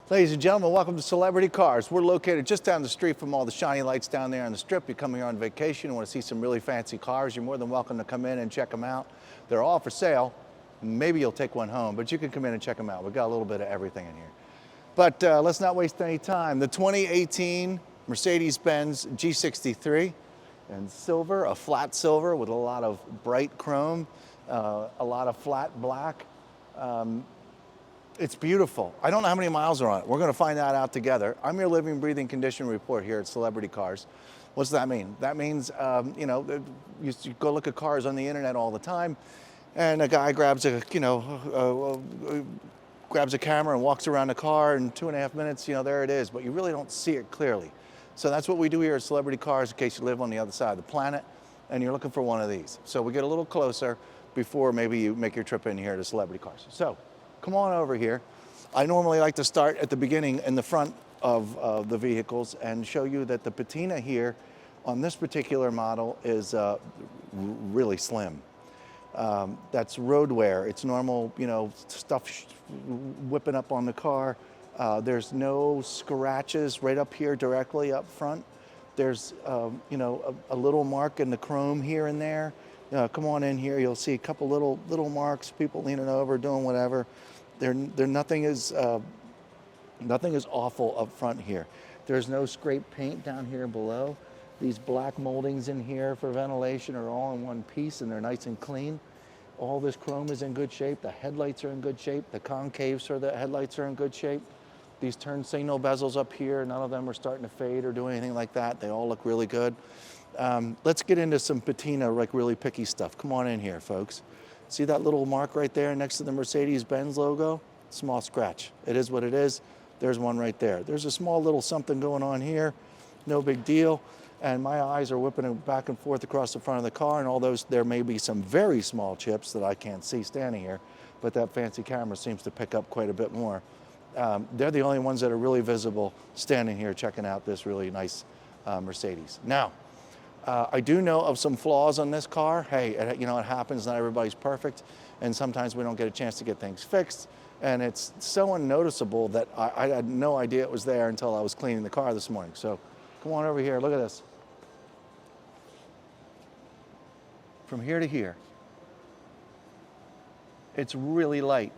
Ladies and gentlemen, welcome to Celebrity Cars. We're located just down the street from all the shiny lights down there on the strip. You're coming here on vacation, you want to see some really fancy cars, you're more than welcome to come in and check them out. They're all for sale. Maybe you'll take one home, but you can come in and check them out. We've got a little bit of everything in here. But let's not waste any time. The 2018 Mercedes-Benz G63 in silver, a flat silver with a lot of bright chrome, a lot of flat black. It's beautiful. I don't know how many miles are on it. We're going to find that out together. I'm your living, breathing condition report here at Celebrity Cars. What's that mean? That means, you know, you go look at cars on the internet all the time, and a guy grabs a, grabs a camera and walks around the car, and 2.5 minutes, you know, there it is. But you really don't see it clearly. So that's what we do here at Celebrity Cars in case you live on the other side of the planet and you're looking for one of these. So we get a little closer before maybe you make your trip in here to Celebrity Cars. So come on over here. I normally like to start at the beginning in the front of the vehicles and show you that the patina here on this particular model is really slim. That's road wear. It's normal, you know, stuff whipping up on the car. There's no scratches right up here directly up front. There's, you know, a little mark in the chrome here and there. Come on in here, you'll see a couple little marks, people leaning over, doing whatever. Nothing is awful up front here. There's no scraped paint down here below. These black moldings in here for ventilation are all in one piece and they're nice and clean. All this chrome is in good shape. The headlights are in good shape. The concaves for the headlights are in good shape. These turn signal bezels up here, none of them are starting to fade or do anything like that. They all look really good. Let's get into some patina, like really picky stuff. Come on in here, folks. See that little mark right there next to the Mercedes-Benz logo? Small scratch. It is what it is. There's one right there. There's a small little something going on here. No big deal. And my eyes are whipping it back and forth across the front of the car, and all those, there may be some very small chips that I can't see standing here, but that fancy camera seems to pick up quite a bit more. They're the only ones that are really visible standing here checking out this really nice Mercedes. Now, I do know of some flaws on this car. Hey, you know, it happens, not everybody's perfect, and sometimes we don't get a chance to get things fixed, and it's so unnoticeable that I had no idea it was there until I was cleaning the car this morning. So come on over here, look at this. From here to here, it's really light.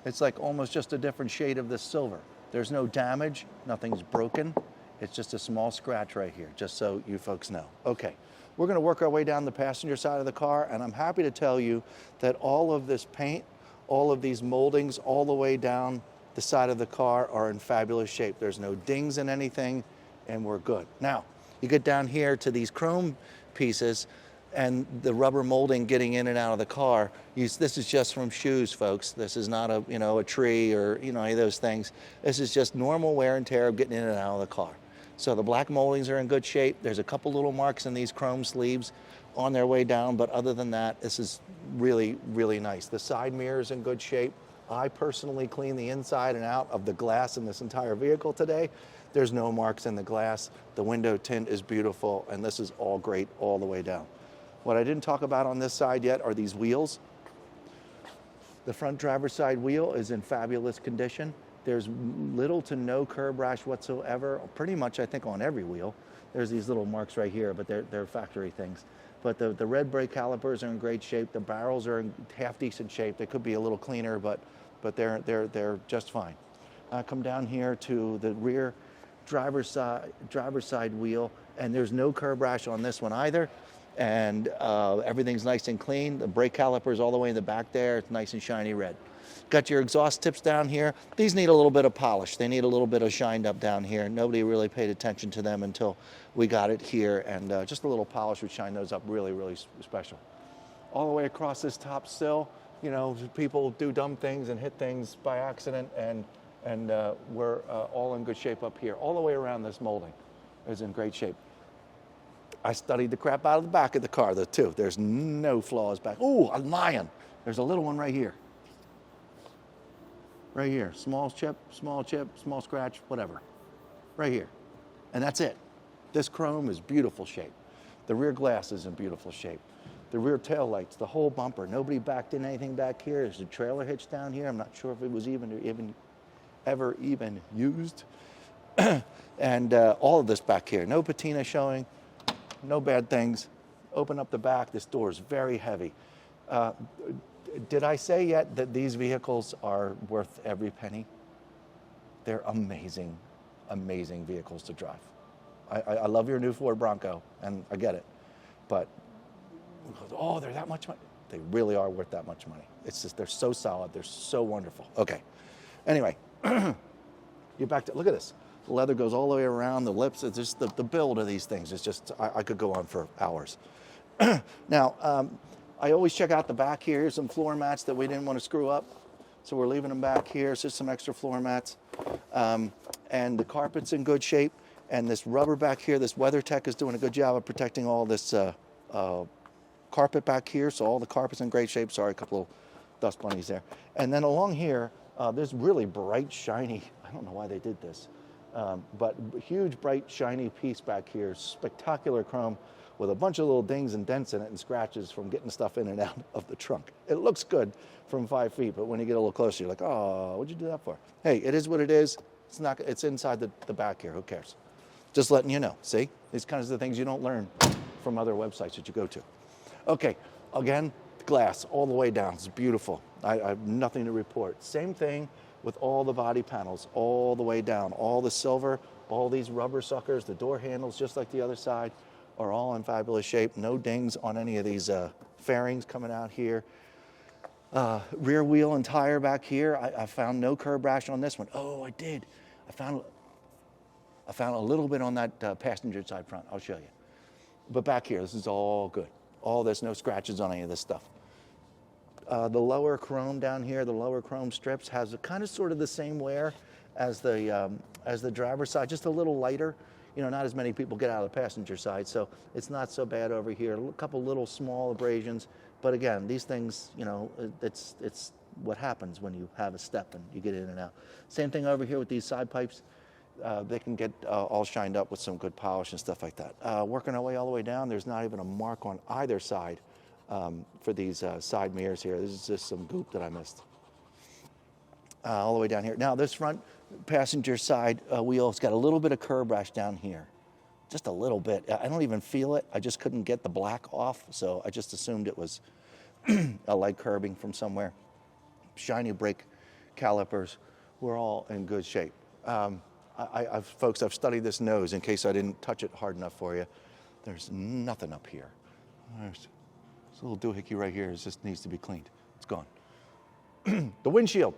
It's like almost just a different shade of this silver. There's no damage, nothing's broken. It's just a small scratch right here, just so you folks know. Okay, we're gonna work our way down the passenger side of the car, and I'm happy to tell you that all of this paint, all of these moldings, all the way down the side of the car are in fabulous shape. There's no dings in anything, and we're good. Now, you get down here to these chrome pieces, and the rubber molding getting in and out of the car. This is just from shoes, folks. This is not a, you know, a tree or, you know, any of those things. This is just normal wear and tear of getting in and out of the car. So the black moldings are in good shape. There's a couple little marks in these chrome sleeves on their way down, but other than that, this is really, really nice. The side mirror is in good shape. I personally cleaned the inside and out of the glass in this entire vehicle today. There's no marks in the glass. The window tint is beautiful, and this is all great all the way down. What I didn't talk about on this side yet are these wheels. The front driver's side wheel is in fabulous condition. There's little to no curb rash whatsoever, pretty much I think on every wheel. There's these little marks right here, but they're factory things. But the red brake calipers are in great shape. The barrels are in half decent shape. They could be a little cleaner, but they're just fine. Come down here to the rear driver's side wheel, and there's no curb rash on this one either. And everything's nice and clean. The brake calipers all the way in the back there, it's nice and shiny red. Got your exhaust tips down here. These need a little bit of polish. They need a little bit of shined up down here. Nobody really paid attention to them until we got it here, and just a little polish would shine those up really, really special. All the way across this top sill, you know, people do dumb things and hit things by accident, and we're all in good shape up here. All the way around this molding is in great shape. I studied the crap out of the back of the car, though, too. There's no flaws back. Ooh, I'm lying. There's a little one right here. Right here. Small chip, small scratch, whatever. Right here. And that's it. This chrome is beautiful shape. The rear glass is in beautiful shape. The rear tail lights, the whole bumper. Nobody backed in anything back here. There's a trailer hitch down here. I'm not sure if it was even ever even used. And all of this back here, no patina showing, no bad things. Open up the back, this door is very heavy. Did I say yet that these vehicles are worth every penny? They're amazing, amazing vehicles to drive. I love your new Ford Bronco, and I get it, but oh, they're that much money. They really are worth that much money. It's just, they're so solid, they're so wonderful. Okay, anyway, you're back to, look at this. The leather goes all the way around, the lips, it's just the build of these things is just, I could go on for hours. Now, I always check out the back here. Here's some floor mats that we didn't want to screw up, so we're leaving them back here. It's just some extra floor mats. And the carpet's in good shape. And this rubber back here, this WeatherTech is doing a good job of protecting all this carpet back here. So all the carpet's in great shape. Sorry, a couple of dust bunnies there. And then along here, there's really bright, shiny, I don't know why they did this, but huge, bright, shiny piece back here, spectacular chrome with a bunch of little dings and dents in it and scratches from getting stuff in and out of the trunk. It looks good from 5 feet, but when you get a little closer, you're like, oh, what'd you do that for? Hey, it is what it is. It's inside the back here, who cares? Just letting you know, see? These kinds of things you don't learn from other websites that you go to. Okay, again, glass all the way down, it's beautiful. I have nothing to report. Same thing with all the body panels, all the way down, all the silver, all these rubber suckers, the door handles, just like the other side, are all in fabulous shape. No dings on any of these fairings coming out here. Rear wheel and tire back here. I found no curb rash on this one. Oh, I did. I found a little bit on that passenger side front. I'll show you. But back here, this is all good. All this, no scratches on any of this stuff. The lower chrome down here, the lower chrome strips has a kind of sort of the same wear as the driver's side, just a little lighter. You know, not as many people get out of the passenger side, so it's not so bad over here. A couple little small abrasions, but again, these things, you know, it's what happens when you have a step and you get in and out. Same thing over here with these side pipes. They can get all shined up with some good polish and stuff like that. Working our way all the way down, there's not even a mark on either side for these side mirrors here. This is just some goop that I missed. All the way down here. Now this front passenger side wheel has got a little bit of curb rash down here. Just a little bit. I don't even feel it. I just couldn't get the black off, so I just assumed it was a light curbing from somewhere. Shiny brake calipers were all in good shape. Folks, I've studied this nose in case I didn't touch it hard enough for you. There's nothing up here. There's a little doohickey right here. It just needs to be cleaned. It's gone. The windshield.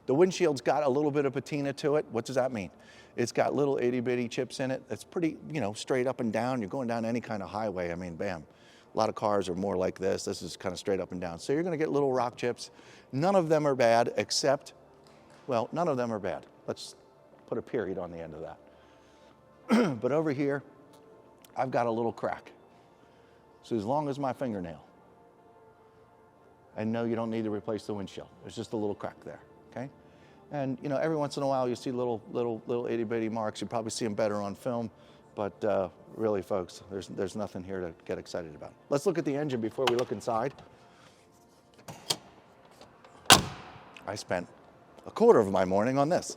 The windshield's got a little bit of patina to it. What does that mean? It's got little itty bitty chips in it. It's pretty, you know, straight up and down. You're going down any kind of highway. I mean, bam. A lot of cars are more like this. This is kind of straight up and down. So you're going to get little rock chips. None of them are bad except, well, none of them are bad. Let's put a period on the end of that. But over here, I've got a little crack. So as long as my fingernail. And no, you don't need to replace the windshield. There's just a little crack there. Okay, and you know, every once in a while you see little itty bitty marks. You probably see them better on film, but really, folks, there's nothing here to get excited about. Let's look at the engine before we look inside. I spent a quarter of my morning on this.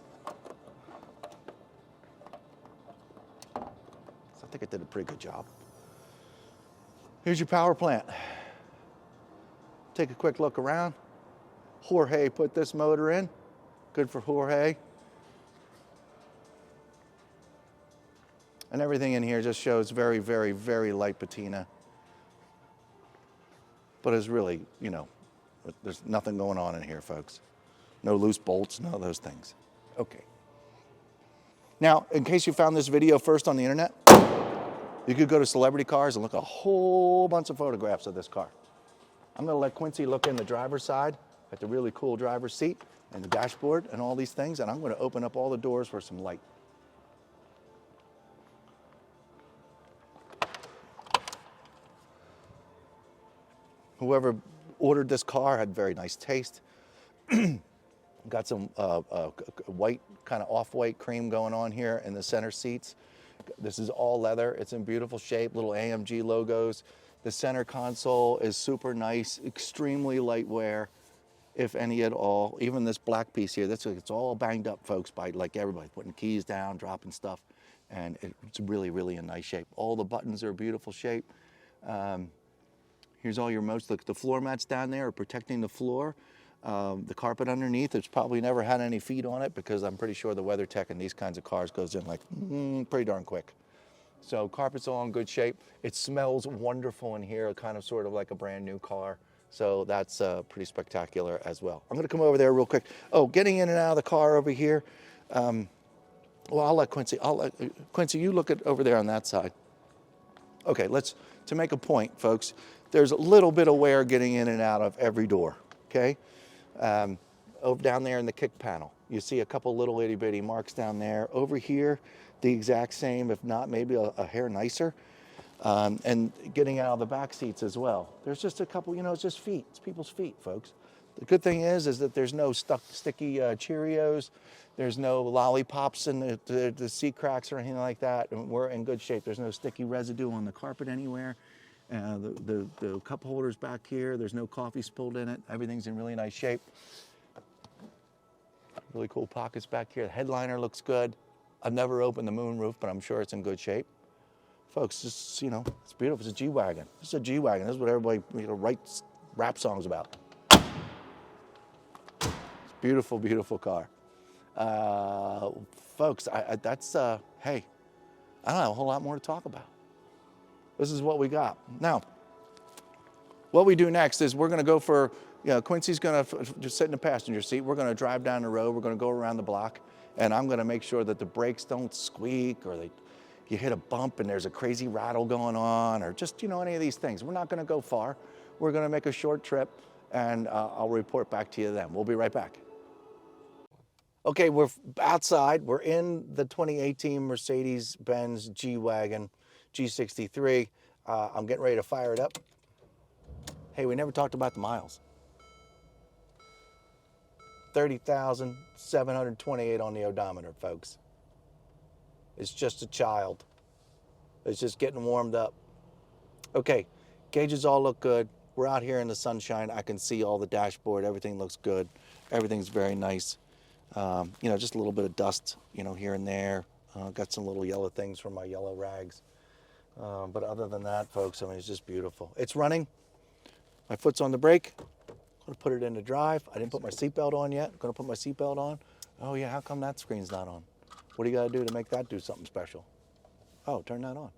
So I think it did a pretty good job. Here's your power plant. Take a quick look around. Jorge put this motor in. Good for Jorge. And everything in here just shows very, very, very light patina. But it's really, you know, there's nothing going on in here, folks. No loose bolts, none of those things. Okay. Now, in case you found this video first on the internet, you could go to Celebrity Cars and look at a whole bunch of photographs of this car. I'm going to let Quincy look in the driver's side at the really cool driver's seat and the dashboard and all these things, and I'm going to open up all the doors for some light. Whoever ordered this car had very nice taste. Got some white, kind of off-white cream going on here in the center seats. This is all leather. It's in beautiful shape, little AMG logos. The center console is super nice, extremely light wear. if any at all. Even this black piece here, it's all banged up, folks, by like everybody putting keys down, dropping stuff, and it's really, really in nice shape. All the buttons are a beautiful shape. Here's all your modes. Look, the floor mats down there are protecting the floor. The carpet underneath, it's probably never had any feet on it because I'm pretty sure the WeatherTech in these kinds of cars goes in like pretty darn quick. So carpet's all in good shape. It smells wonderful in here, kind of sort of like a brand new car. So that's pretty spectacular as well. I'm gonna come over there real quick. Oh, getting in and out of the car over here. Well, I'll let Quincy, Quincy, you look at over there on that side. Okay, to make a point, folks, there's a little bit of wear getting in and out of every door, okay? Over down there in the kick panel, you see a couple little itty bitty marks down there. Over here, the exact same, if not maybe a hair nicer. And getting out of the back seats as well. There's just a couple, it's just feet. It's people's feet, folks. The good thing is that there's no sticky Cheerios. There's no lollipops in the seat cracks or anything like that. And we're in good shape. There's no sticky residue on the carpet anywhere. The cup holders back here, there's no coffee spilled in it. Everything's in really nice shape. Really cool pockets back here. The headliner looks good. I've never opened the moonroof, but I'm sure it's in good shape. Folks, it's beautiful. It's a G-Wagon. This is a G-Wagon. This is what everybody writes rap songs about. It's a beautiful, beautiful car. Folks, hey, I don't have a whole lot more to talk about. This is what we got. Now, what we do next is we're going to go for, Quincy's going to just sit in the passenger seat. We're going to drive down the road. We're going to go around the block, and I'm going to make sure that the brakes don't squeak or you hit a bump and there's a crazy rattle going on or just, any of these things. We're not going to go far. We're going to make a short trip, and I'll report back to you then. We'll be right back. Okay, we're outside. We're in the 2018 Mercedes-Benz G-Wagon G63. I'm getting ready to fire it up. Hey, we never talked about the miles. 30,728 on the odometer, folks. It's just a child. It's just getting warmed up. Okay, gauges all look good. We're out here in the sunshine. I can see all the dashboard. Everything looks good. Everything's very nice. Just a little bit of dust, here and there. Got some little yellow things from my yellow rags. But other than that, folks, it's just beautiful. It's running. My foot's on the brake. I'm going to put it into drive. I didn't put my seatbelt on yet. I'm going to put my seatbelt on. Oh, yeah, how come that screen's not on? What do you got to do to make that do something special? Oh, turn that on.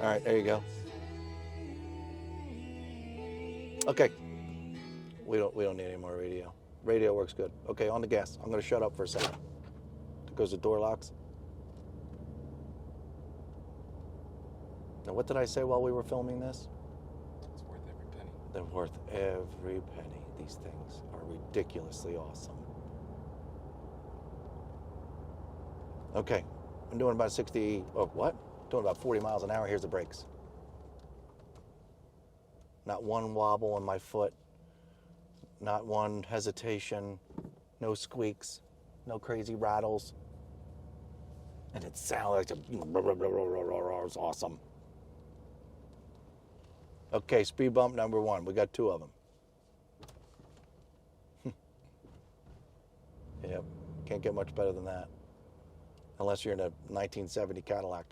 All right, there you go. Okay. We don't need any more radio. Radio works good. Okay, on the gas. I'm going to shut up for a second. Because the door locks. Now, what did I say while we were filming this? It's worth every penny. They're worth every penny. These things are ridiculously awesome. Okay, I'm doing about 60, doing about 40 miles an hour. Here's the brakes. Not one wobble on my foot. Not one hesitation. No squeaks. No crazy rattles. And it sounds like it's awesome. Okay, speed bump number 1. We got 2 of them. Yep, can't get much better than that. Unless you're in a 1970 Cadillac.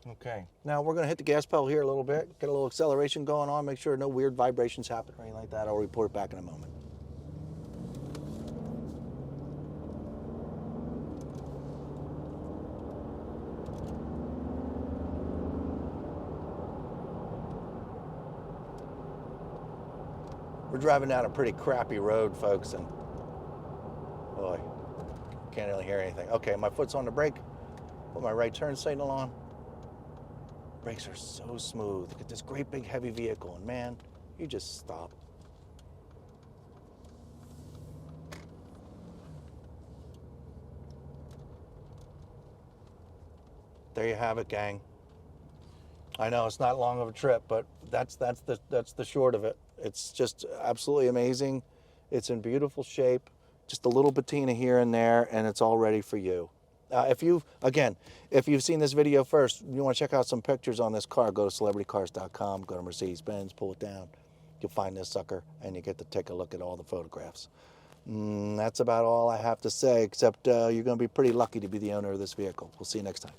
Okay, now we're gonna hit the gas pedal here a little bit, get a little acceleration going on, make sure no weird vibrations happen or anything like that. I'll report back in a moment. We're driving down a pretty crappy road, folks, and boy, can't really hear anything. Okay, my foot's on the brake, put my right turn signal on. Brakes are so smooth. Look at this great big heavy vehicle, and man, you just stop. There you have it, gang. I know it's not long of a trip, but that's the short of it. It's just absolutely amazing, It's in beautiful shape, just a little patina here and there, and it's all ready for you. If you've seen this video first, you want to check out some pictures on this car, go to celebritycars.com, go to Mercedes-Benz, pull it down. You'll find this sucker, and you get to take a look at all the photographs. That's about all I have to say, except you're going to be pretty lucky to be the owner of this vehicle. We'll see you next time.